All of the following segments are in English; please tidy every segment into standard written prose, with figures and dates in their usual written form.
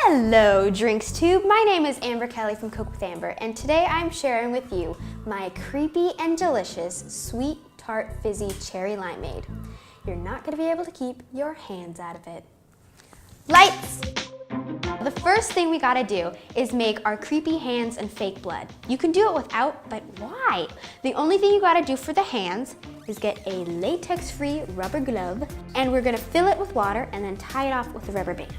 Hello Drinks Tube, my name is Kelley from Cook with Amber, and today I'm sharing with you my creepy and delicious sweet tart fizzy cherry limeade. You're not going to be able to keep your hands out of it. Lights! The first thing we gotta do is make our creepy hands and fake blood. You can do it without, but why? The only thing you gotta do for the hands is get a latex-free rubber glove, and we're gonna fill it with water and then tie it off with a rubber band.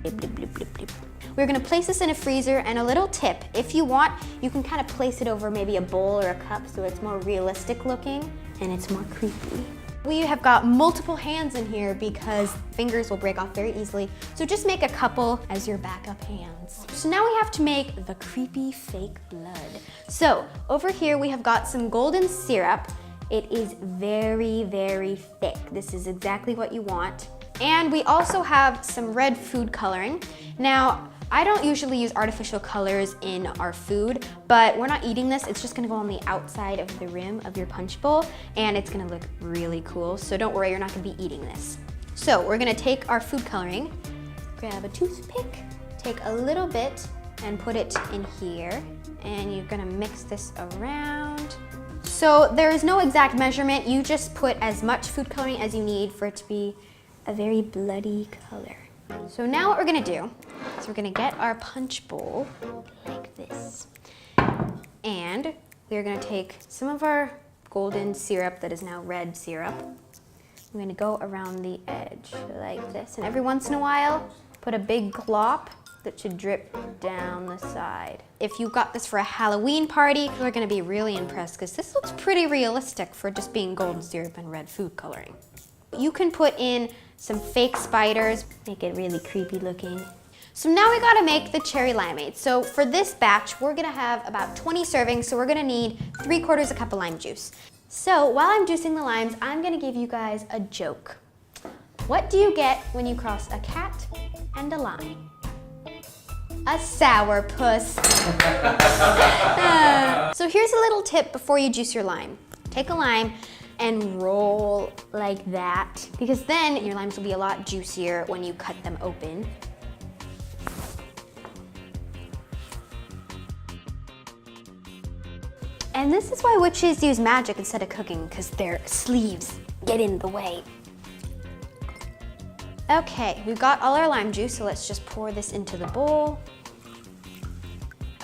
Blip, blip, blip, blip, blip. We're gonna place this in a freezer, and a little tip, if you want, you can kind of place it over maybe a bowl or a cup so it's more realistic looking and it's more creepy. We have got multiple hands in here because fingers will break off very easily, so just make a couple as your backup hands. So now we have to make the creepy fake blood. So over here we have got some golden syrup. It is very, very thick. This is exactly what you want. And we also have some red food coloring. Now, I don't usually use artificial colors in our food, but we're not eating this. It's just gonna go on the outside of the rim of your punch bowl, and it's gonna look really cool. So don't worry, you're not gonna be eating this. So we're gonna take our food coloring, grab a toothpick, take a little bit and put it in here, and you're gonna mix this around. So there is no exact measurement. You just put as much food coloring as you need for it to be a very bloody color. So now what we're gonna do is we're gonna get our punch bowl like this. And we're gonna take some of our golden syrup that is now red syrup. We're gonna go around the edge like this. And every once in a while, put a big glop that should drip down the side. If you got this for a Halloween party, we're gonna be really impressed because this looks pretty realistic for just being golden syrup and red food coloring. You can put in some fake spiders, make it really creepy looking. So now we gotta make the cherry limeade. So for this batch, we're gonna have about 20 servings, so we're gonna need 3/4 cup of lime juice. So while I'm juicing the limes, I'm gonna give you guys a joke. What do you get when you cross a cat and a lime? A sourpuss. So here's a little tip before you juice your lime. Take a lime and roll like that, because then your limes will be a lot juicier when you cut them open. And this is why witches use magic instead of cooking, because their sleeves get in the way. Okay, we've got all our lime juice, so let's just pour this into the bowl.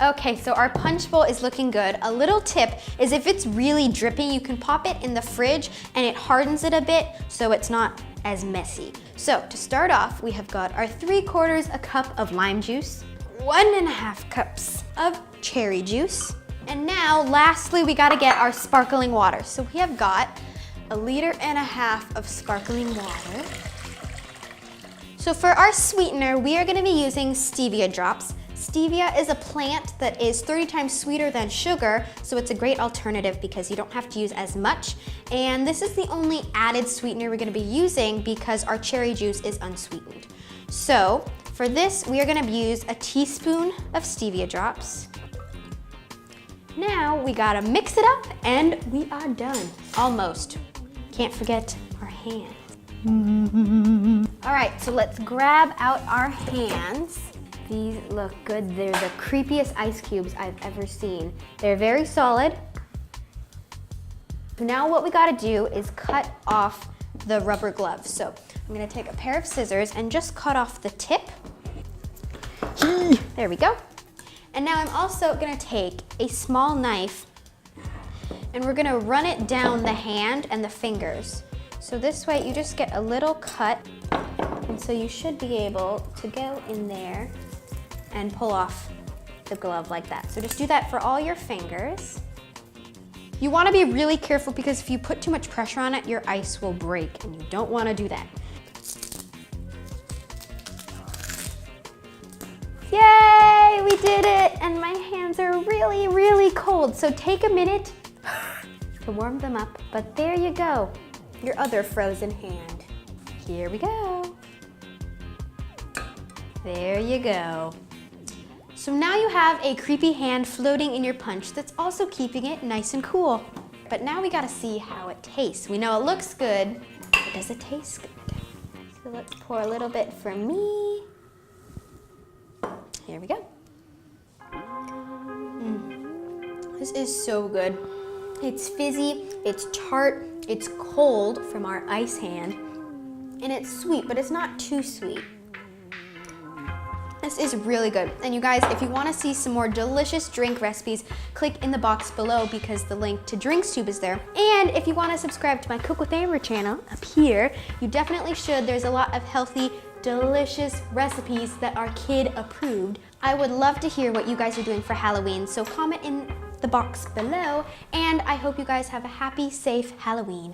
Okay, so our punch bowl is looking good. A little tip is if it's really dripping, you can pop it in the fridge and it hardens it a bit so it's not as messy. So to start off, we have got our 3/4 cup of lime juice, 1.5 cups of cherry juice, and now lastly, we gotta get our sparkling water. So we have got 1.5 liters of sparkling water. So for our sweetener, we are gonna be using stevia drops. Stevia is a plant that is 30 times sweeter than sugar, so it's a great alternative because you don't have to use as much. And this is the only added sweetener we're gonna be using because our cherry juice is unsweetened. So for this, we are gonna use a teaspoon of stevia drops. Now we gotta mix it up and we are done, almost. Can't forget our hands. All right, so let's grab out our hands. These look good. They're the creepiest ice cubes I've ever seen. They're very solid. Now what we gotta do is cut off the rubber glove. So I'm gonna take a pair of scissors and just cut off the tip. There we go. And now I'm also gonna take a small knife and we're gonna run it down the hand and the fingers. So this way you just get a little cut, and so you should be able to go in there and pull off the glove like that. So just do that for all your fingers. You wanna be really careful because if you put too much pressure on it, your ice will break, and you don't wanna do that. Yay, we did it! And my hands are really, really cold. So take a minute to warm them up, but there you go, your other frozen hand. Here we go. There you go. So now you have a creepy hand floating in your punch that's also keeping it nice and cool. But now we gotta see how it tastes. We know it looks good, but does it taste good? So let's pour a little bit for me. Here we go. This is so good. It's fizzy, it's tart, it's cold from our ice hand, and it's sweet, but it's not too sweet. This is really good. And you guys, if you want to see some more delicious drink recipes, click in the box below because the link to DrinksTube is there. And if you want to subscribe to my Cook with Amber channel up here, you definitely should. There's a lot of healthy, delicious recipes that are kid approved. I would love to hear what you guys are doing for Halloween, so comment in the box below, and I hope you guys have a happy, safe Halloween.